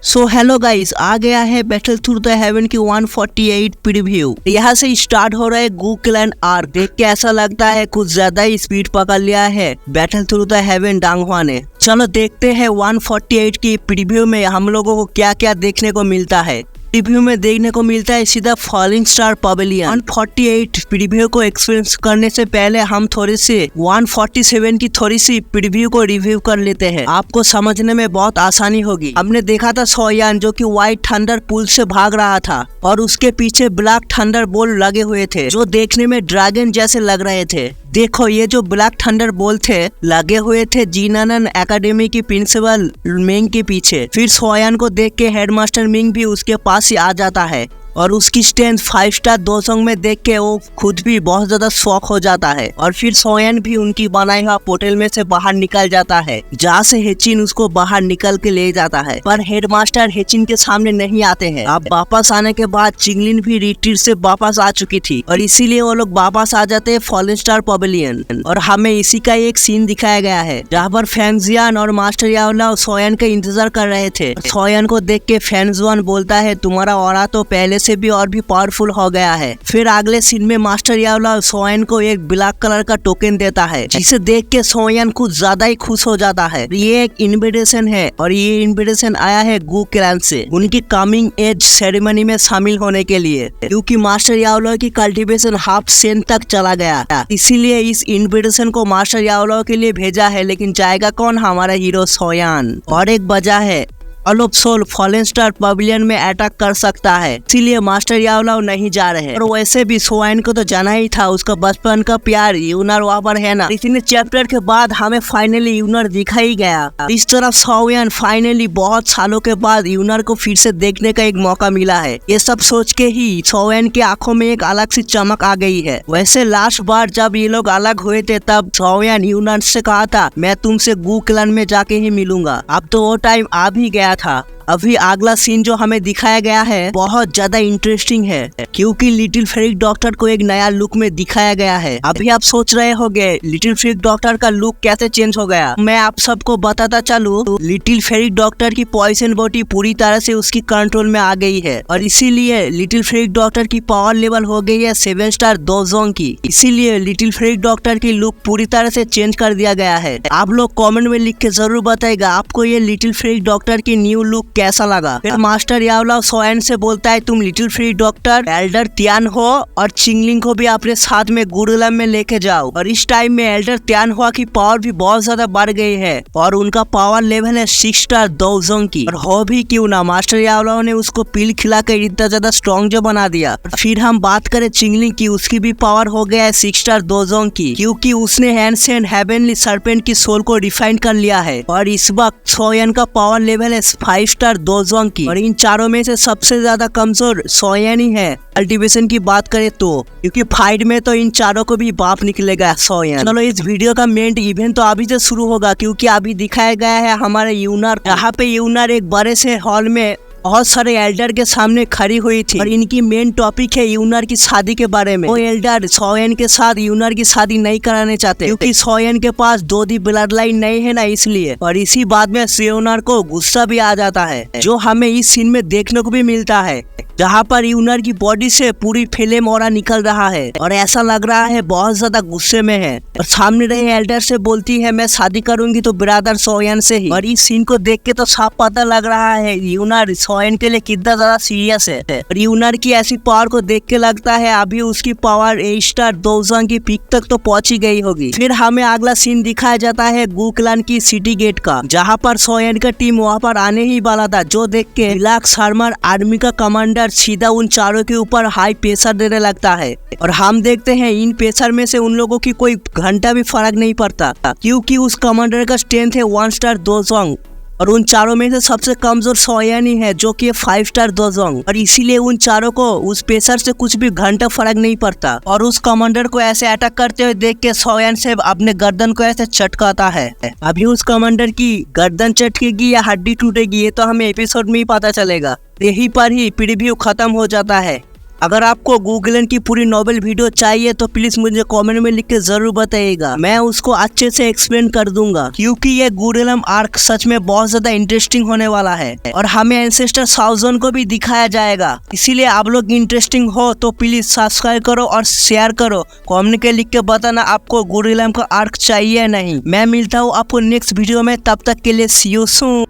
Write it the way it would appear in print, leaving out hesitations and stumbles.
So hello guys, आ गया है battle through the haven की 148 प्रीव्यू। यहाँ से स्टार्ट हो रहा है गू क्लैन आर्क। देख के ऐसा लगता है कुछ ज्यादा ही स्पीड पकड़ लिया है बैटल थ्रू द हेवन डांगहुआ ने। चलो देखते हैं 148 की प्रीव्यू में हम लोगों को क्या क्या देखने को मिलता है। प्रीव्यू में देखने को मिलता है सीधा फॉलिंग स्टार पवेलियन। 148 प्रीव्यू को एक्सपीरियंस करने से पहले हम थोड़ी सी 147 की थोड़ी सी प्रीव्यू को रिव्यू कर लेते हैं। आपको समझने में बहुत आसानी होगी। हमने देखा था सोयान जो कि व्हाइट थंडर पुल से भाग रहा था और उसके पीछे ब्लैक थंडर बोल्ट लगे हुए थे जो देखने में ड्रैगन जैसे लग रहे थे। देखो ये जो ब्लैक थंडर बोल्ट थे लगे हुए थे जीनानन एकेडमी की प्रिंसिपल मिंग के पीछे। फिर सोयान को देख के हेडमास्टर मिंग भी उसके पास ही आ जाता है और उसकी स्ट्रेंथ 5 स्टार दोसंग में देख के वो खुद भी बहुत ज्यादा शॉक हो जाता है। और फिर सोयान भी उनकी बनाई हुआ पोर्टल में से बाहर निकल जाता है जहाँ से हेचिन उसको बाहर निकल के ले जाता है। पर हेडमास्टर हेचिन के सामने नहीं आते हैं। अब वापस आने के बाद चिंगलिन भी रिट्रीट से वापस आ चुकी थी और इसीलिए वो लोग वापस आ जाते हैं फॉलिंग स्टार पवेलियन। और हमें इसी का एक सीन दिखाया गया है जहाँ पर फैंगजियान और मास्टर याओला सोयान का इंतजार कर रहे थे। सोयान को देख के फैंगजियान बोलता है तुम्हारा ऑरा तो पहले से भी और भी पावरफुल हो गया है। फिर अगले सीन में मास्टर याओला सोयान को एक ब्लैक कलर का टोकन देता है जिसे देख के सोयान कुछ ज्यादा ही खुश हो जाता है। ये एक इनविटेशन है और ये इनविटेशन आया है गू क्लैन से उनकी कमिंग एज सेरेमनी में शामिल होने के लिए, क्योंकि मास्टर याओला की कल्टीवेशन हाफ सेंट तक चला गया था। इसीलिए इस इनविटेशन को मास्टर याओला के लिए भेजा है। लेकिन जाएगा कौन? हमारा हीरो सोयान। और एक वजह है all soul falling star pavilion में अटैक कर सकता है, इसीलिए मास्टर याओला नहीं जा रहे हैं। और वैसे भी सोयान को तो जाना ही था, उसका बचपन का प्यार यूनर वहाँ पर है ना। इतने चैप्टर के बाद हमें फाइनली यूनर दिखा ही गया। इस तरफ सोयान फाइनली बहुत सालों के बाद यूनर को फिर से देखने का एक मौका मिला है। ये सब सोच के ही सोयान की आंखों में एक अलग सी चमक आ गई है। वैसे लास्ट बार जब ये लोग अलग हुए थे तब सोयान यूनर से कहा था मैं तुमसे गू क्लैन में जाके ही मिलूंगा। अब तो वो टाइम आ भी गया था। अभी अगला सीन जो हमें दिखाया गया है बहुत ज्यादा इंटरेस्टिंग है, क्योंकि लिटिल फ्रिक डॉक्टर को एक नया लुक में दिखाया गया है। अभी आप सोच रहे होंगे लिटिल फ्रिक डॉक्टर का लुक कैसे चेंज हो गया। मैं आप सबको बताता चलूं, लिटिल फ्रिक डॉक्टर की पॉइजन बॉडी पूरी तरह से उसकी कंट्रोल में आ गई है और इसीलिए लिटिल फ्रिक डॉक्टर की पावर लेवल हो गई है 7 स्टार दोजोंग की। इसीलिए लिटिल फ्रिक डॉक्टर की लुक पूरी तरह से चेंज कर दिया गया है। आप लोग कॉमेंट में लिख के जरूर बताइएगा आपको ये लिटिल फ्रिक डॉक्टर की न्यू लुक कैसा लगा। फिर मास्टर याओला सोयान से बोलता है तुम लिटिल फ्रिक डॉक्टर एल्डर तियान हो और चिंगलिंग को भी अपने साथ में गुरुलम में लेके जाओ। और इस टाइम में एल्डर तियान हुआ की पावर भी बहुत ज्यादा बढ़ गई है और उनका पावर लेवल है 6 स्टार दोजोंग की। और हो भी क्यों ना, मास्टर याओला ने उसको पिल खिलाकर इतना ज्यादा स्ट्रॉन्ग जो बना दिया। फिर हम बात करें चिंगलिंग की, उसकी भी पावर हो गया है 6 स्टार दोजोंग की, क्योंकि उसने एंशिएंट हेवनली सर्पेंट की सोल को रिफाइन कर लिया है। और इस वक्त सोयान का पावर लेवल है 5 स्टार दोजोंग की। और इन चारों में से सबसे ज्यादा कमजोर सोयान ही है कल्टीवेशन की बात करें तो, क्योंकि फाइट में तो इन चारों को भी बाप निकलेगा सोयान। चलो इस वीडियो का मेन इवेंट तो अभी से शुरू होगा, क्योंकि अभी दिखाया गया है हमारे यूनर, यहाँ पे यूनर एक बड़े से हॉल में बहुत सारे एल्डर के सामने खड़ी हुई थी और इनकी मेन टॉपिक है यूनर की शादी के बारे में। वो एल्डर सोयान के साथ यूनर की शादी नहीं कराने चाहते, क्योंकि सोयान के पास दोदी ब्लड लाइन नहीं है ना, इसलिए। और इसी बात में यूनर को गुस्सा भी आ जाता है, जो हमें इस सीन में देखने को भी मिलता है, जहाँ पर यूनर की बॉडी से पूरी फ्लेम ऑरा निकल रहा है और ऐसा लग रहा है बहुत ज्यादा गुस्से में है। और सामने रहे एल्डर से बोलती है मैं शादी करूंगी तो ब्रदर सोयान से ही। और इस सीन को देख के तो साफ पता लग रहा है यूनर सोयान के लिए कितना ज्यादा सीरियस है। और यूनर की ऐसी पावर को देख के लगता है अभी उसकी पावर 8 स्टार दोजोंग की पीक तक तो पहुंची गई होगी। फिर हमें अगला सीन दिखाया जाता है गू क्लैन की सिटी गेट का, जहाँ पर सोयान का टीम वहाँ पर आने ही वाला था, जो देख के ब्लैक शर्मर आर्मी का कमांडर सीधा उन चारों के ऊपर हाई प्रेशर देने लगता है। और हम देखते हैं इन प्रेशर में से उन लोगों की कोई घंटा भी फर्क नहीं पड़ता, क्योंकि उस कमांडर का स्ट्रेंथ है 1 स्टार दोजोंग और उन चारों में से सबसे कमजोर सोयान ही है जो कि 5 स्टार दोजोंग। और इसीलिए उन चारों को उस प्रेशर से कुछ भी घंटा फर्क नहीं पड़ता। और उस कमांडर को ऐसे अटैक करते हुए देख के सोयान से अपने गर्दन को ऐसे चटकाता है। अभी उस कमांडर की गर्दन चटकेगी या हड्डी टूटेगी ये तो हमें एपिसोड में ही पता चलेगा। यहीं पर ही प्रीव्यू खत्म हो जाता है। अगर आपको गूगलन की पूरी नॉवेल वीडियो चाहिए तो प्लीज मुझे कमेंट में लिख के जरूर बताइएगा, मैं उसको अच्छे से एक्सप्लेन कर दूंगा, क्योंकि ये गूगलम आर्क सच में बहुत ज्यादा इंटरेस्टिंग होने वाला है और हमें एंसेस्टर साउजन को भी दिखाया जाएगा। इसीलिए आप लोग इंटरेस्टिंग हो तो प्लीज सब्सक्राइब करो और शेयर करो, कमेंट के लिख के बताना आपको गूगलम का आर्क चाहिए या नहीं। मैं मिलता हूँ आपको नेक्स्ट वीडियो में, तब तक के लिए सी यू सून।